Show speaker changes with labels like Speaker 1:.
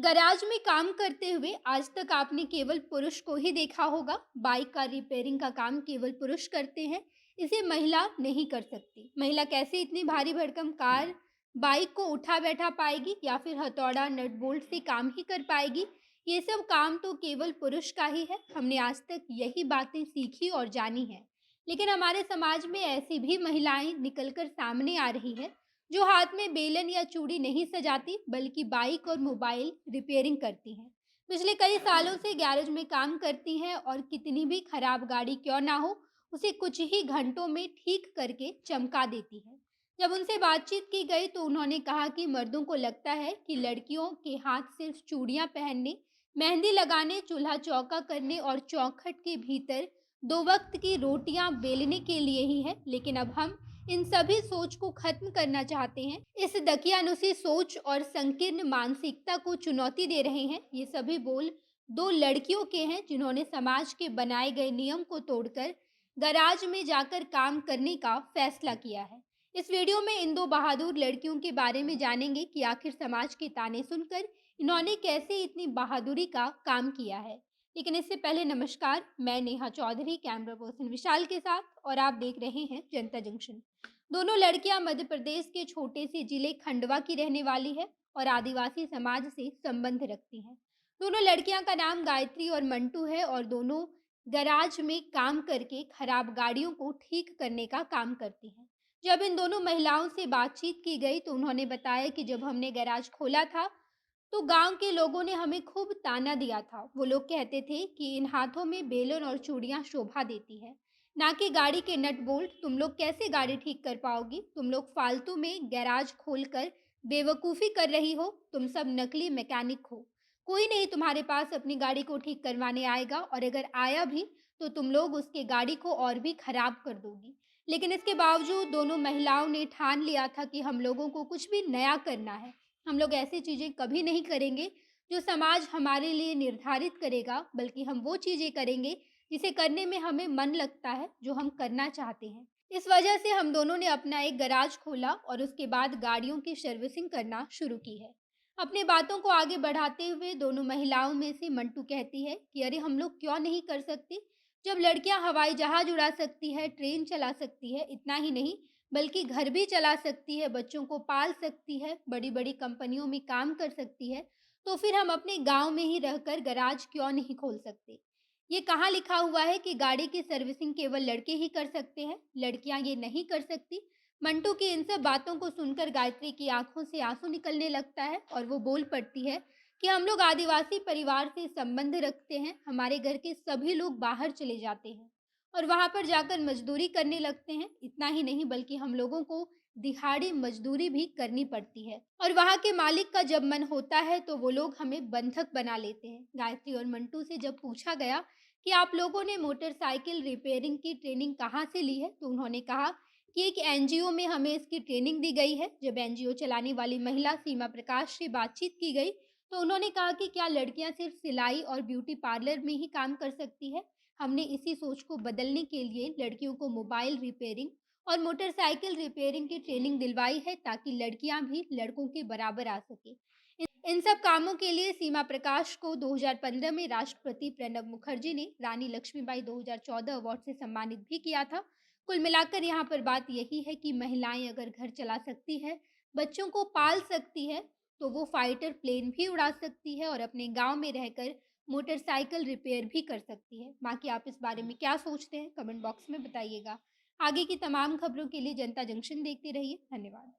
Speaker 1: Garage में काम करते हुए आज तक आपने केवल पुरुष को ही देखा होगा। बाइक का रिपेयरिंग का काम केवल पुरुष करते हैं। इसे महिला नहीं कर सकती। महिला कैसे इतनी भारी भरकम कार बाइक को उठा बैठा पाएगी या फिर हथौड़ा नट बोल्ट से काम ही कर पाएगी। ये सब काम तो केवल पुरुष का ही है। हमने आज तक यही बातें सीखी और जानी है। लेकिन हमारे समाज में ऐसी भी महिलाएं निकलकर सामने आ रही है जो हाथ में बेलन या चूड़ी नहीं सजाती बल्कि बाइक और मोबाइल रिपेयरिंग करती हैं। पिछले कई सालों से गैरेज में काम करती हैं और कितनी भी खराब गाड़ी क्यों ना हो उसे कुछ ही घंटों में ठीक करके चमका देती है। जब उनसे बातचीत की गई तो उन्होंने कहा कि मर्दों को लगता है कि लड़कियों के हाथ सिर्फ चूड़ियां पहनने, मेहंदी लगाने, चूल्हा चौका करने और चौखट के भीतर दो वक्त की रोटियां बेलने के लिए ही है। लेकिन अब हम इन सभी सोच को खत्म करना चाहते हैं। इस दकियानुसी सोच और संकीर्ण मानसिकता को चुनौती दे रहे हैं। ये सभी बोल दो लड़कियों के हैं जिन्होंने समाज के बनाए गए नियम को तोड़कर गैराज में जाकर काम करने का फैसला किया है। इस वीडियो में इन दो बहादुर लड़कियों के बारे में जानेंगे कि आखिर समाज के ताने सुनकर इन्होंने कैसे इतनी बहादुरी का काम किया है। लेकिन इससे पहले नमस्कार, मैं नेहा चौधरी कैमरा पर्सन विशाल के साथ और आप देख रहे हैं जनता जंक्शन। दोनों लड़कियां मध्य प्रदेश के छोटे से जिले खंडवा की रहने वाली है और आदिवासी समाज से संबंध रखती हैं। दोनों लड़कियां का नाम गायत्री और मंटू है और दोनों गैराज में काम करके खराब गाड़ियों को ठीक करने का काम करती हैं। जब इन दोनों महिलाओं से बातचीत की गई तो उन्होंने बताया कि जब हमने गैराज खोला था तो गांव के लोगों ने हमें खूब ताना दिया था। वो लोग कहते थे कि इन हाथों में बेलन और चूड़ियां शोभा देती है, ना कि गाड़ी के नट बोल्ट। तुम लोग कैसे गाड़ी ठीक कर पाओगी? तुम लोग फालतू में गैराज खोलकर बेवकूफ़ी कर रही हो। तुम सब नकली मैकेनिक हो। कोई नहीं तुम्हारे पास अपनी गाड़ी को ठीक करवाने आएगा और अगर आया भी तो तुम लोग उसके गाड़ी को और भी खराब कर दोगी। लेकिन इसके बावजूद दोनों महिलाओं ने ठान लिया था कि हम लोगों को कुछ भी नया करना है। हम लोग ऐसी चीज़ें कभी नहीं करेंगे जो समाज हमारे लिए निर्धारित करेगा, बल्कि हम वो चीज़ें करेंगे जिसे करने में हमें मन लगता है, जो हम करना चाहते हैं। इस वजह से हम दोनों ने अपना एक गैराज खोला और उसके बाद गाड़ियों की सर्विसिंग करना शुरू की है। अपनी बातों को आगे बढ़ाते हुए दोनों महिलाओं में से मंटू कहती है कि अरे हम लोग क्यों नहीं कर सकते? जब लड़कियां हवाई जहाज उड़ा सकती है, ट्रेन चला सकती है, इतना ही नहीं बल्कि घर भी चला सकती है, बच्चों को पाल सकती है, बड़ी-बड़ी कंपनियों में काम कर सकती है, तो फिर हम अपने गाँव में ही रहकर गैराज क्यों नहीं खोल सकते? ये कहाँ लिखा हुआ है कि गाड़ी की सर्विसिंग केवल लड़के ही कर सकते हैं, लड़कियां ये नहीं कर सकती? मंटू की इन सब बातों को सुनकर गायत्री की आंखों से आंसू निकलने लगता है और वो बोल पड़ती है कि हम लोग आदिवासी परिवार से संबंध रखते हैं। हमारे घर के सभी लोग बाहर चले जाते हैं और वहां पर जाकर मजदूरी करने लगते हैं। इतना ही नहीं बल्कि हम लोगों को दिहाड़ी मजदूरी भी करनी पड़ती है और वहां के मालिक का जब मन होता है तो वो लोग हमें बंधक बना लेते हैं। गायत्री और मंटू से जब पूछा गया कि आप लोगों ने मोटरसाइकिल रिपेयरिंग की ट्रेनिंग कहाँ से ली है, तो उन्होंने कहा कि एक एनजीओ में हमें इसकी ट्रेनिंग दी गई है। जब एनजीओ चलाने वाली महिला सीमा प्रकाश से बातचीत की गई तो उन्होंने कहा कि क्या लड़कियां सिर्फ सिलाई और ब्यूटी पार्लर में ही काम कर सकती है? हमने इसी सोच को बदलने के लिए लड़कियों को मोबाइल रिपेयरिंग और मोटरसाइकिल रिपेयरिंग की ट्रेनिंग दिलवाई है ताकि लड़कियां भी लड़कों के बराबर आ सके। इन सब कामों के लिए सीमा प्रकाश को 2015 में राष्ट्रपति प्रणब मुखर्जी ने रानी लक्ष्मीबाई 2014 अवार्ड से सम्मानित भी किया था। कुल मिलाकर यहाँ पर बात यही है कि महिलाएं अगर घर चला सकती है, बच्चों को पाल सकती है, तो वो फाइटर प्लेन भी उड़ा सकती है और अपने गांव में रहकर मोटरसाइकिल रिपेयर भी कर सकती है। बाकी आप इस बारे में क्या सोचते हैं, कमेंट बॉक्स में बताइएगा। आगे की तमाम खबरों के लिए जनता जंक्शन देखते रहिए। धन्यवाद।